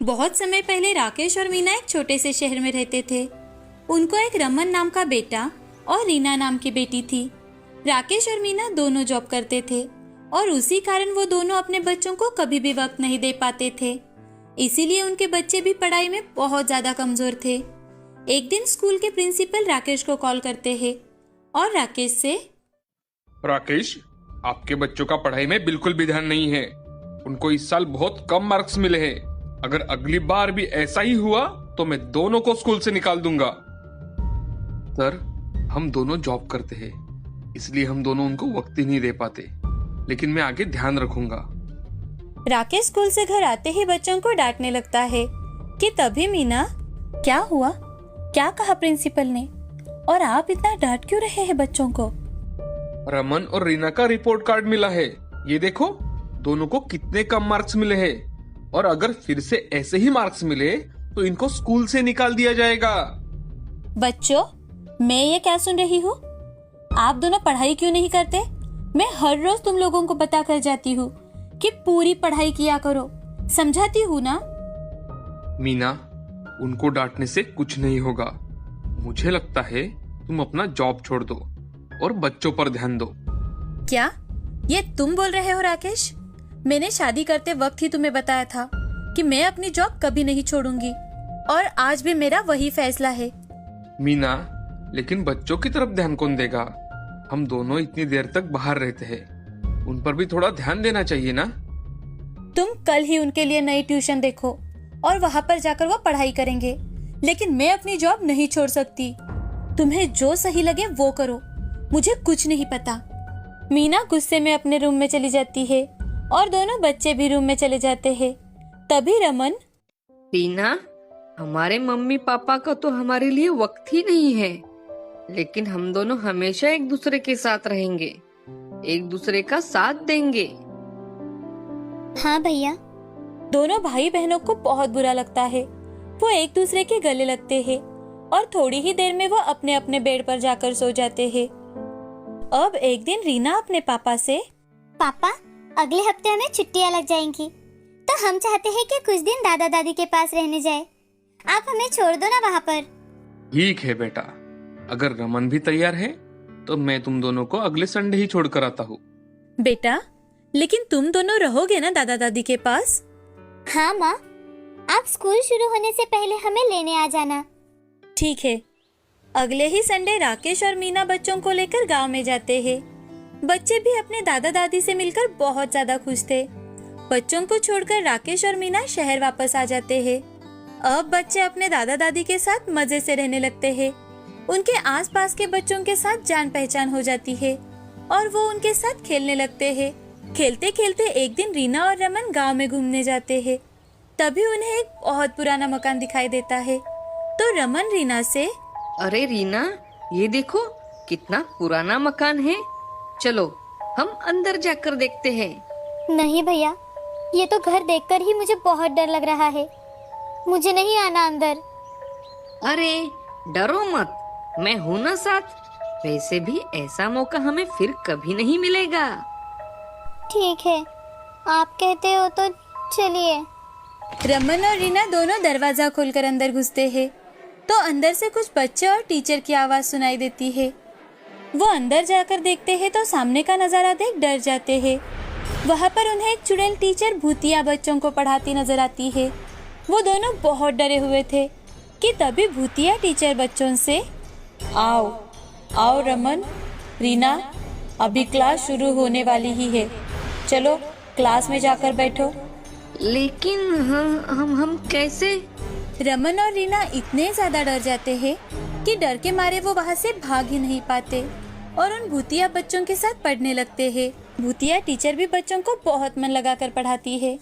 बहुत समय पहले राकेश और मीना एक छोटे से शहर में रहते थे। उनको एक रमन नाम का बेटा और रीना नाम की बेटी थी। राकेश और मीना दोनों जॉब करते थे और उसी कारण वो दोनों अपने बच्चों को कभी भी वक्त नहीं दे पाते थे। इसीलिए उनके बच्चे भी पढ़ाई में बहुत ज्यादा कमजोर थे। एक दिन स्कूल के प्रिंसिपल राकेश को कॉल करते हैं और राकेश से, राकेश, आपके बच्चों का पढ़ाई में बिल्कुल भी ध्यान नहीं है। उनको इस साल बहुत कम मार्क्स मिले हैं। अगर अगली बार भी ऐसा ही हुआ तो मैं दोनों को स्कूल से निकाल दूंगा। सर, हम दोनों जॉब करते हैं, इसलिए हम दोनों उनको वक्त ही नहीं दे पाते, लेकिन मैं आगे ध्यान रखूंगा। राकेश स्कूल से घर आते ही बच्चों को डांटने लगता है कि तभी मीना, क्या हुआ, क्या कहा प्रिंसिपल ने, और आप इतना डांट क्यों रहे हैं बच्चों को? रमन और रीना का रिपोर्ट कार्ड मिला है, ये देखो, दोनों को कितने कम मार्क्स मिले हैं। और अगर फिर से ऐसे ही मार्क्स मिले तो इनको स्कूल से निकाल दिया जाएगा। बच्चों, मैं ये क्या सुन रही हूँ? आप दोनों पढ़ाई क्यों नहीं करते? मैं हर रोज तुम लोगों को बता कर जाती हूँ कि पूरी पढ़ाई किया करो, समझाती हूँ ना। मीना, उनको डांटने से कुछ नहीं होगा। मुझे लगता है तुम अपना जॉब छोड़ दो और बच्चों पर ध्यान दो। क्या ये तुम बोल रहे हो राकेश? मैंने शादी करते वक्त ही तुम्हें बताया था कि मैं अपनी जॉब कभी नहीं छोड़ूंगी और आज भी मेरा वही फैसला है। मीना, लेकिन बच्चों की तरफ ध्यान कौन देगा? हम दोनों इतनी देर तक बाहर रहते हैं, उन पर भी थोड़ा ध्यान देना चाहिए ना। तुम कल ही उनके लिए नई ट्यूशन देखो और वहाँ पर जाकर वो पढ़ाई करेंगे, लेकिन मैं अपनी जॉब नहीं छोड़ सकती। तुम्हें जो सही लगे वो करो, मुझे कुछ नहीं पता। मीना गुस्से में अपने रूम में चली जाती है और दोनों बच्चे भी रूम में चले जाते हैं। तभी रमन, रीना, हमारे मम्मी पापा का तो हमारे लिए वक्त ही नहीं है, लेकिन हम दोनों हमेशा एक दूसरे के साथ रहेंगे, एक दूसरे का साथ देंगे। हाँ भैया। दोनों भाई बहनों को बहुत बुरा लगता है। वो एक दूसरे के गले लगते हैं और थोड़ी ही देर में वो अपने अपने बेड पर जाकर सो जाते हैं। अब एक दिन रीना अपने पापा से, पापा, अगले हफ्ते हमें छुट्टियां लग जाएंगी, तो हम चाहते हैं कि कुछ दिन दादा दादी के पास रहने जाए। आप हमें छोड़ दो ना वहाँ पर। ठीक है बेटा, अगर रमन भी तैयार है तो मैं तुम दोनों को अगले संडे ही छोड़ कर आता हूँ। बेटा, लेकिन तुम दोनों रहोगे ना दादा दादी के पास? हाँ माँ, आप स्कूल शुरू होने से पहले हमें लेने आ जाना। ठीक है। अगले ही संडे राकेश और मीना बच्चों को लेकर गांव में जाते हैं। बच्चे भी अपने दादा दादी से मिलकर बहुत ज्यादा खुश थे। बच्चों को छोड़कर राकेश और मीना शहर वापस आ जाते हैं। अब बच्चे अपने दादा दादी के साथ मजे से रहने लगते हैं। उनके आसपास के बच्चों के साथ जान पहचान हो जाती है और वो उनके साथ खेलने लगते हैं। खेलते खेलते एक दिन रीना और रमन गांव में घूमने जाते हैं। तभी उन्हें एक बहुत पुराना मकान दिखाई देता है। तो रमन रीना से, अरे रीना, ये देखो कितना पुराना मकान है, चलो हम अंदर जाकर देखते हैं। नहीं भैया, ये तो घर देखकर ही मुझे बहुत डर लग रहा है, मुझे नहीं आना अंदर। अरे डरो मत, मैं हूँ ना साथ। वैसे भी ऐसा मौका हमें फिर कभी नहीं मिलेगा। ठीक है, आप कहते हो तो चलिए। रमन और रीना दोनों दरवाजा खोलकर अंदर घुसते हैं तो अंदर से कुछ बच्चे और टीचर की आवाज सुनाई देती है। वो अंदर जाकर देखते हैं तो सामने का नजारा देख डर जाते हैं। वहाँ पर उन्हें एक चुड़ैल टीचर भूतिया बच्चों को पढ़ाती नजर आती है। वो दोनों बहुत डरे हुए थे कि तभी भूतिया टीचर बच्चों से, आओ आओ रमन, रीना, अभी क्लास शुरू होने वाली ही है, चलो क्लास में जाकर बैठो। लेकिन हम कैसे? रमन और रीना इतने ज्यादा डर जाते हैं कि डर के मारे वो वहाँ से भाग ही नहीं पाते और उन भूतिया बच्चों के साथ पढ़ने लगते हैं। भूतिया टीचर भी बच्चों को बहुत मन लगाकर पढ़ाती है।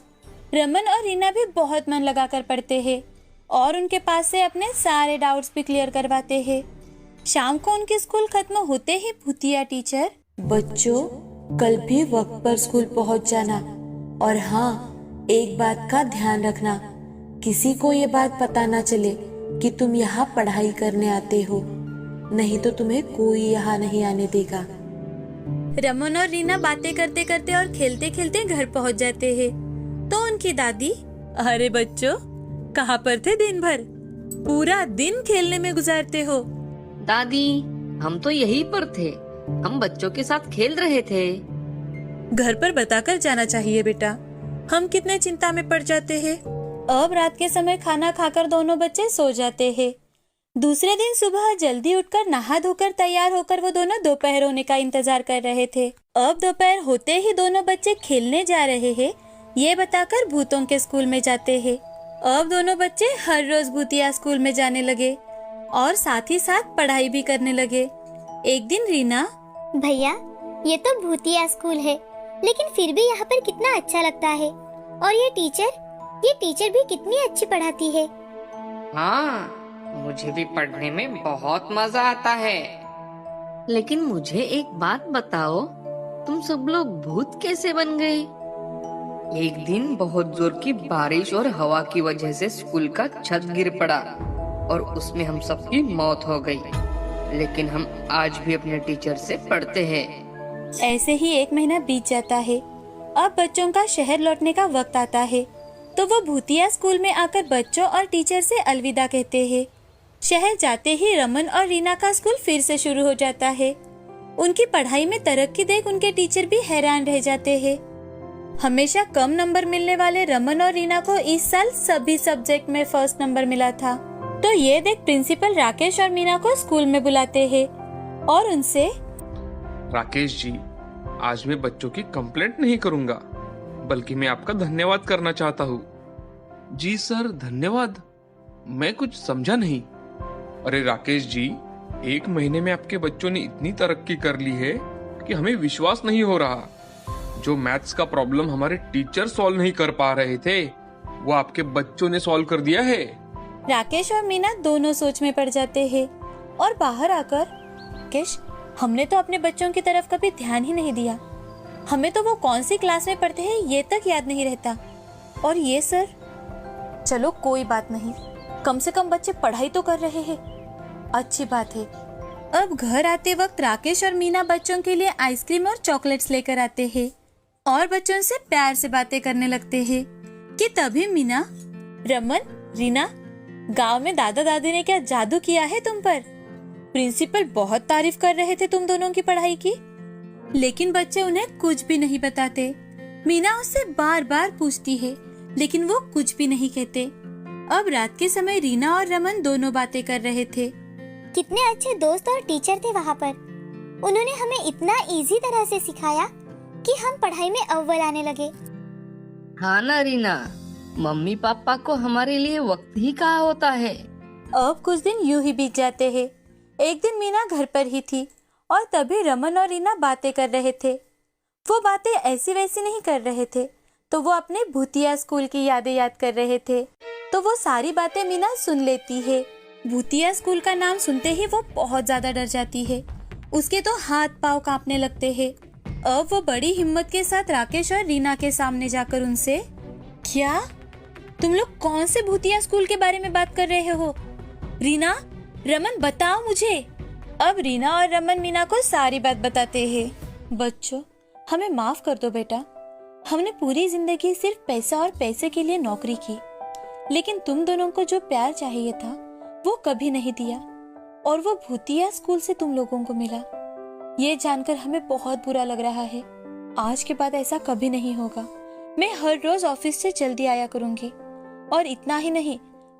रमन और रीना भी बहुत मन लगाकर पढ़ते हैं और उनके पास से अपने सारे डाउट्स भी क्लियर करवाते हैं। शाम को उनके स्कूल खत्म होते ही भूतिया टीचर, बच्चों, कल भी वक्त पर स्कूल पहुंच जाना और हाँ, एक बात का ध्यान रखना, किसी को ये बात पता ना चले कि तुम यहाँ पढ़ाई करने आते हो, नहीं तो तुम्हें कोई यहाँ नहीं आने देगा। रमन और रीना बातें करते करते और खेलते खेलते घर पहुँच जाते हैं तो उनकी दादी, अरे बच्चों, कहाँ पर थे दिन भर? पूरा दिन खेलने में गुजारते हो। दादी, हम तो यहीं पर थे। हम बच्चों के साथ खेल रहे थे। घर पर बताकर जाना चाहिए बेटा, हम कितने चिंता में पड़ जाते हैं। अब रात के समय खाना खाकर दोनों बच्चे सो जाते हैं। दूसरे दिन सुबह जल्दी उठकर नहा धोकर तैयार होकर वो दोनों दोपहर होने का इंतजार कर रहे थे। अब दोपहर होते ही दोनों बच्चे खेलने जा रहे हैं ये बताकर भूतों के स्कूल में जाते हैं। अब दोनों बच्चे हर रोज भूतिया स्कूल में जाने लगे और साथ ही साथ पढ़ाई भी करने लगे। एक दिन रीना, भैया ये तो भूतिया स्कूल है, लेकिन फिर भी यहाँ पर कितना अच्छा लगता है। और ये टीचर भी कितनी अच्छी पढ़ाती है। हाँ, मुझे भी पढ़ने में बहुत मजा आता है। लेकिन मुझे एक बात बताओ, तुम सब लोग भूत कैसे बन गए? एक दिन बहुत जोर की बारिश और हवा की वजह से स्कूल का छत गिर पड़ा और उसमें हम सबकी मौत हो गई। लेकिन हम आज भी अपने टीचर से पढ़ते हैं। ऐसे ही एक महीना बीत जाता है। अब बच्चों का शहर लौटने का वक्त आता है तो वो भूतिया स्कूल में आकर बच्चों और टीचर से अलविदा कहते हैं। शहर जाते ही रमन और रीना का स्कूल फिर से शुरू हो जाता है। उनकी पढ़ाई में तरक्की देख उनके टीचर भी हैरान रह जाते हैं। हमेशा कम नंबर मिलने वाले रमन और रीना को इस साल सभी सब्जेक्ट में फर्स्ट नंबर मिला था। तो ये देख प्रिंसिपल राकेश और मीना को स्कूल में बुलाते हैं और उनसे, राकेश जी, आज मैं बच्चों की कंप्लेंट नहीं करूंगा, बल्कि मैं आपका धन्यवाद करना चाहता हूँ। जी सर, धन्यवाद? मैं कुछ समझा नहीं। अरे राकेश जी, एक महीने में आपके बच्चों ने इतनी तरक्की कर ली है कि हमें विश्वास नहीं हो रहा। जो मैथ्स का प्रॉब्लम हमारे टीचर सॉल्व नहीं कर पा रहे थे, वो आपके बच्चों ने सॉल्व कर दिया है। राकेश और मीना दोनों सोच में पड़ जाते हैं और बाहर आकर, राकेश, हमने तो अपने बच्चों की तरफ कभी ध्यान ही नहीं दिया। हमें तो वो कौन सी क्लास में पढ़ते हैं ये तक याद नहीं रहता। और ये सर, चलो कोई बात नहीं, कम से कम बच्चे पढ़ाई तो कर रहे हैं, अच्छी बात है। अब घर आते वक्त राकेश और मीना बच्चों के लिए आइसक्रीम और चॉकलेट्स लेकर आते हैं और बच्चों से प्यार से बातें करने लगते हैं कि तभी मीना, रमन, रीना, गांव में दादा दादी ने क्या जादू किया है तुम पर? प्रिंसिपल बहुत तारीफ कर रहे थे तुम दोनों की पढ़ाई की। लेकिन बच्चे उन्हें कुछ भी नहीं बताते। मीना उससे बार बार पूछती है, लेकिन वो कुछ भी नहीं कहते। अब रात के समय रीना और रमन दोनों बातें कर रहे थे। कितने अच्छे दोस्त और टीचर थे वहाँ पर। उन्होंने हमें इतना इजी तरह से सिखाया कि हम पढ़ाई में अव्वल आने लगे। हाँ ना रीना, मम्मी पापा को हमारे लिए वक्त ही कहाँ होता है। अब कुछ दिन यूं ही बीत जाते हैं। एक दिन मीना घर पर ही थी और तभी रमन और रीना बातें कर रहे थे। वो बातें ऐसी वैसी नहीं कर रहे थे, तो वो अपने भूतिया स्कूल की यादें याद कर रहे थे। तो वो सारी बातें मीना सुन लेती है। भूतिया स्कूल का नाम सुनते ही वो बहुत ज्यादा डर जाती है। उसके तो हाथ पांव कांपने लगते हैं। अब वो बड़ी हिम्मत के साथ राकेश और रीना के सामने जाकर उनसे, क्या तुम लोग कौन से भूतिया स्कूल के बारे में बात कर रहे हो? रीना, रमन, बताओ मुझे। अब रीना और रमन मीना को सारी बात बताते हैं। बच्चों, हमें माफ कर दो बेटा, हमने पूरी जिंदगी सिर्फ पैसा और पैसे के लिए नौकरी की, लेकिन तुम दोनों को जो प्यार चाहिए था वो कभी नहीं दिया और वो भूतिया स्कूल से तुम लोगों को मिला। ये जानकर हमें बहुत बुरा लग रहा है। आज के बाद ऐसा कभी नहीं होगा। मैं हर रोज ऑफिस से जल्दी आया करूंगी और इतना ही नहीं,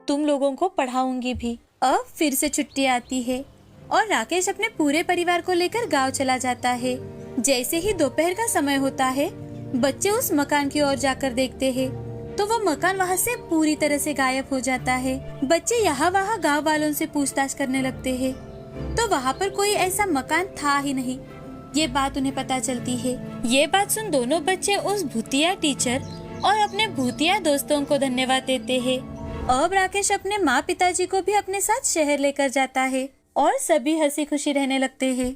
तुम लोगों को पढ़ाऊंगी भी। अब फिर से छुट्टी आती है और राकेश अपने पूरे परिवार को लेकर गांव चला जाता है। जैसे ही दोपहर का समय होता है, बच्चे उस मकान की ओर जाकर देखते हैं तो वो मकान वहाँ से पूरी तरह से गायब हो जाता है। बच्चे यहाँ वहाँ गांव वालों से पूछताछ करने लगते हैं तो वहाँ पर कोई ऐसा मकान था ही नहीं। ये बात उन्हें पता चलती है। ये बात सुन दोनों बच्चे उस भूतिया टीचर और अपने भूतिया दोस्तों को धन्यवाद देते हैं। अब राकेश अपने माँ पिताजी को भी अपने साथ शहर लेकर जाता है और सभी हंसी खुशी रहने लगते हैं।